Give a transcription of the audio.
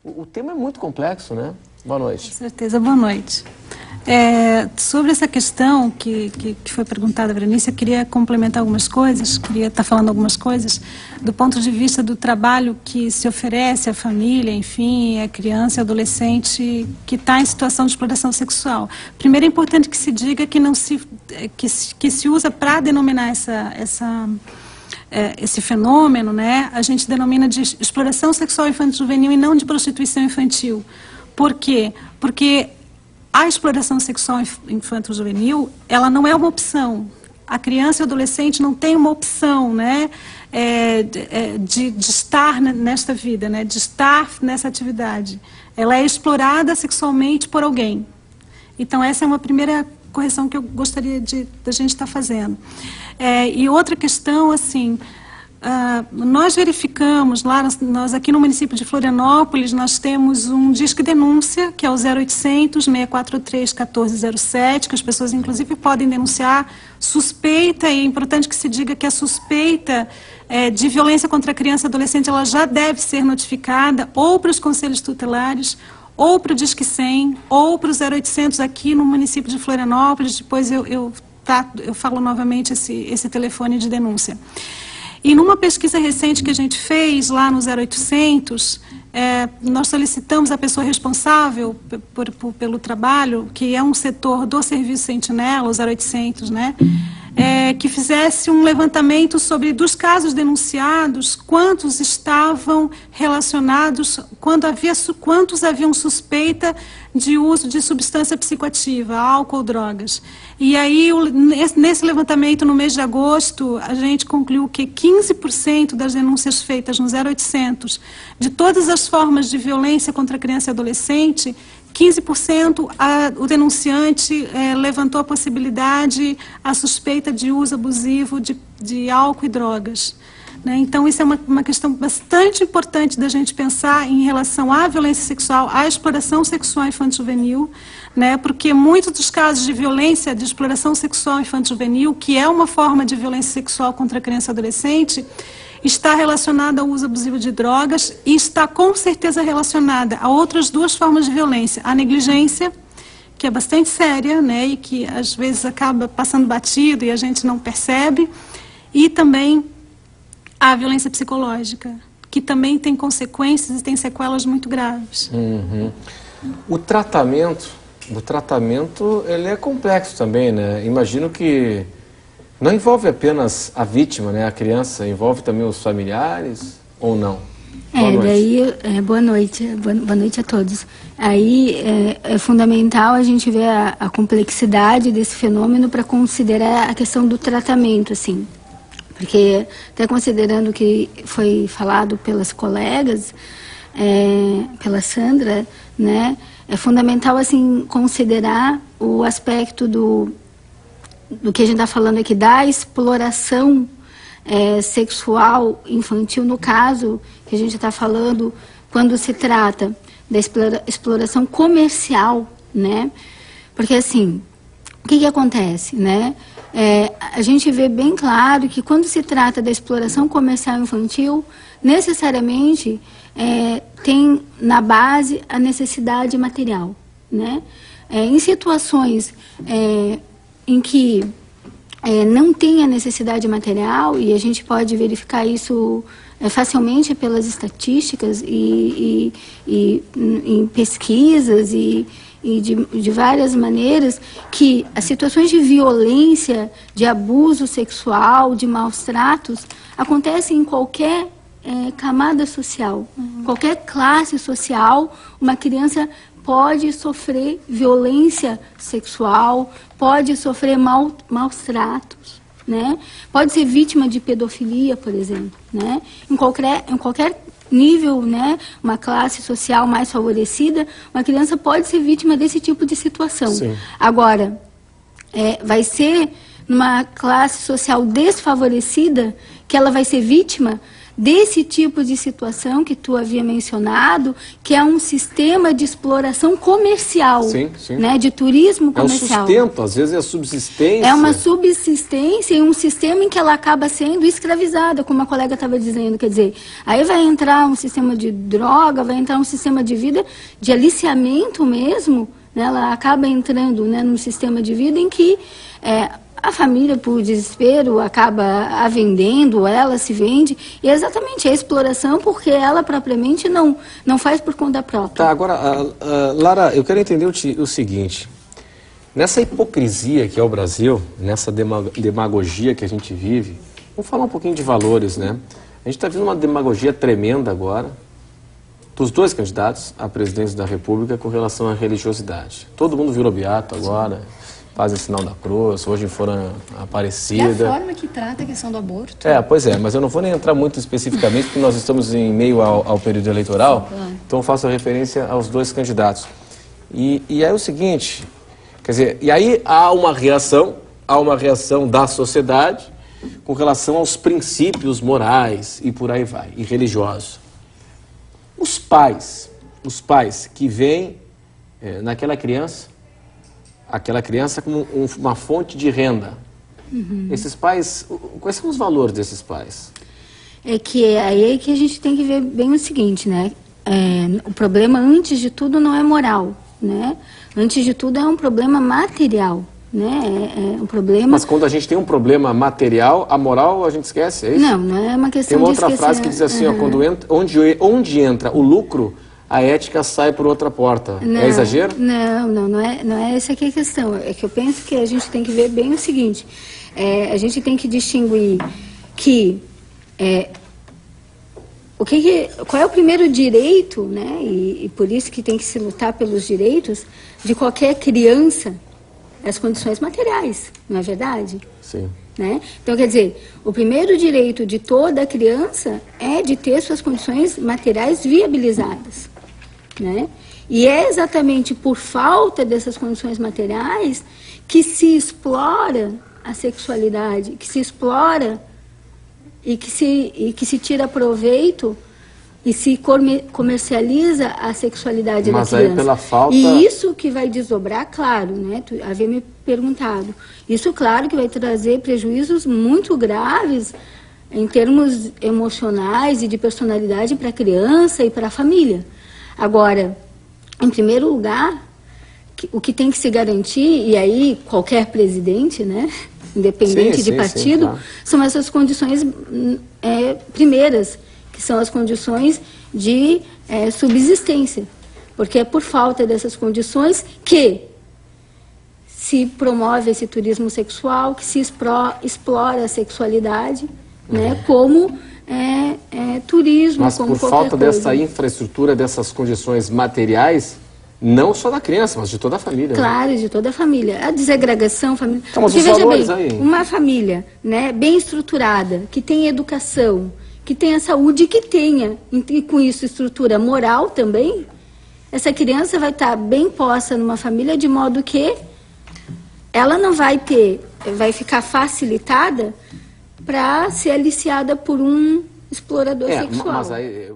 O tema é muito complexo, né? Boa noite. Com certeza, boa noite. Sobre essa questão que foi perguntada, Berenice, eu queria complementar algumas coisas, queria estar falando algumas coisas do ponto de vista do trabalho que se oferece à família, enfim, à criança e adolescente que está em situação de exploração sexual. Primeiro é importante que se diga que se usa para denominar esse fenômeno, né, a gente denomina de exploração sexual infanto-juvenil e não de prostituição infantil. Por quê? Porque a exploração sexual infanto-juvenil, ela não é uma opção. A criança e o adolescente não tem uma opção, né, de estar nesta vida, né, de estar nessa atividade. Ela é explorada sexualmente por alguém. Então, essa é uma primeira correção que eu gostaria da gente estar fazendo. E outra questão, assim, nós verificamos lá, nós aqui no município de Florianópolis, nós temos um disque denúncia, que é o 0800 643 1407, que as pessoas inclusive podem denunciar suspeita, e é importante que se diga que a suspeita de violência contra a criança e adolescente, ela já deve ser notificada ou para os conselhos tutelares, ou para o Disque 100, ou para o 0800 aqui no município de Florianópolis. Depois eu falo novamente esse telefone de denúncia. E numa pesquisa recente que a gente fez lá no 0800, nós solicitamos à pessoa responsável pelo trabalho, que é um setor do Serviço Sentinela, o 0800, né, que fizesse um levantamento dos casos denunciados, quantos estavam relacionados, quantos haviam suspeita de uso de substância psicoativa, álcool ou drogas. E aí, nesse levantamento, no mês de agosto, a gente concluiu que 15% das denúncias feitas no 0800, de todas as formas de violência contra a criança e adolescente, 15% o denunciante levantou a possibilidade, a suspeita de uso abusivo de álcool e drogas. Né? Então, isso é uma questão bastante importante da gente pensar em relação à violência sexual, à exploração sexual infanto-juvenil, né? Porque muitos dos casos de violência, de exploração sexual infanto-juvenil, que é uma forma de violência sexual contra a criança e adolescente, está relacionada ao uso abusivo de drogas e está com certeza relacionada a outras duas formas de violência, a negligência, que é bastante séria, né, e que às vezes acaba passando batido e a gente não percebe, e também a violência psicológica, que também tem consequências e tem sequelas muito graves. Uhum. O tratamento ele é complexo também, né? Imagino que não envolve apenas a vítima, né, a criança, envolve também os familiares, ou não? Boa noite a todos. Aí é fundamental a gente ver a complexidade desse fenômeno para considerar a questão do tratamento, assim. Porque, até considerando o que foi falado pelas colegas, pela Sandra, né, é fundamental, assim, considerar o aspecto do que a gente está falando aqui, da exploração sexual infantil, no caso que a gente está falando, quando se trata da exploração comercial, né? Porque, assim, o que acontece, né? A gente vê bem claro que quando se trata da exploração comercial infantil, necessariamente tem na base a necessidade material, né? Em situações em que não tem a necessidade material, e a gente pode verificar isso facilmente pelas estatísticas e em pesquisas e de várias maneiras, que as situações de violência, de abuso sexual, de maus tratos, acontecem em qualquer camada social, qualquer classe social. Uma criança pode sofrer violência sexual, pode sofrer maus tratos, né? Pode ser vítima de pedofilia, por exemplo, né? Em qualquer nível, né, uma classe social mais favorecida, uma criança pode ser vítima desse tipo de situação. Sim. Agora, vai ser numa classe social desfavorecida que ela vai ser vítima desse tipo de situação que tu havia mencionado, que é um sistema de exploração comercial, sim, sim. Né, de turismo comercial. É um sustento, às vezes é subsistência. É uma subsistência e um sistema em que ela acaba sendo escravizada, como a colega estava dizendo, quer dizer, aí vai entrar um sistema de droga, vai entrar um sistema de vida, de aliciamento mesmo, né, ela acaba entrando, né, num sistema de vida em que a família, por desespero, acaba a vendendo, ela se vende, e é exatamente a exploração, porque ela propriamente não faz por conta própria. Tá, agora, Lara, eu quero entender o seguinte, nessa hipocrisia que é o Brasil, nessa demagogia que a gente vive, vamos falar um pouquinho de valores, né? A gente está vendo uma demagogia tremenda agora, dos dois candidatos à presidência da República com relação à religiosidade. Todo mundo virou beato agora, fazem sinal da cruz, hoje foram Aparecida. E a forma que trata a questão do aborto. Pois é, mas eu não vou nem entrar muito especificamente, porque nós estamos em meio ao período eleitoral, então eu faço referência aos dois candidatos. E aí é o seguinte, quer dizer, e aí há uma reação da sociedade com relação aos princípios morais e por aí vai, e religiosos. Os pais que veem naquela criança, aquela criança como uma fonte de renda. Esses pais, quais são os valores desses pais? Aí é que a gente tem que ver bem o seguinte, né? O problema, antes de tudo, não é moral, né? Antes de tudo, é um problema material, né? É um problema... Mas quando a gente tem um problema material, a moral a gente esquece, é isso? Não é uma questão de esquecer. Tem uma outra frase que diz assim, ó, onde entra o lucro, a ética sai por outra porta. É exagero? Não é essa aqui a questão. É que eu penso que a gente tem que ver bem o seguinte. A gente tem que distinguir que qual é o primeiro direito, né? E por isso que tem que se lutar pelos direitos de qualquer criança, as condições materiais, não é verdade? Sim. Né? Então, quer dizer, o primeiro direito de toda criança é de ter suas condições materiais viabilizadas. Né? E é exatamente por falta dessas condições materiais que se explora a sexualidade, que se explora e que se tira proveito e se comercializa a sexualidade da criança. Mas aí pela falta... E isso que vai desdobrar, claro, né? Tu havia me perguntado. Isso, claro, que vai trazer prejuízos muito graves em termos emocionais e de personalidade para a criança e para a família. Agora, em primeiro lugar, o que tem que se garantir, e aí qualquer presidente, né, independente de partido, claro, são essas condições primeiras, que são as condições de subsistência. Porque é por falta dessas condições que se promove esse turismo sexual, que se explora a sexualidade, né, como... turismo, mas como por falta dessa infraestrutura, dessas condições materiais, não só da criança, mas de toda a família. Claro, né? De toda a família. A desagregação familiar. Então, mas porque, os veja bem, aí... uma família, né, bem estruturada, que tem educação, que tenha saúde, que tenha, e com isso, estrutura moral também, essa criança vai estar bem posta numa família, de modo que ela não vai ficar facilitada para ser aliciada por um explorador sexual. Mas aí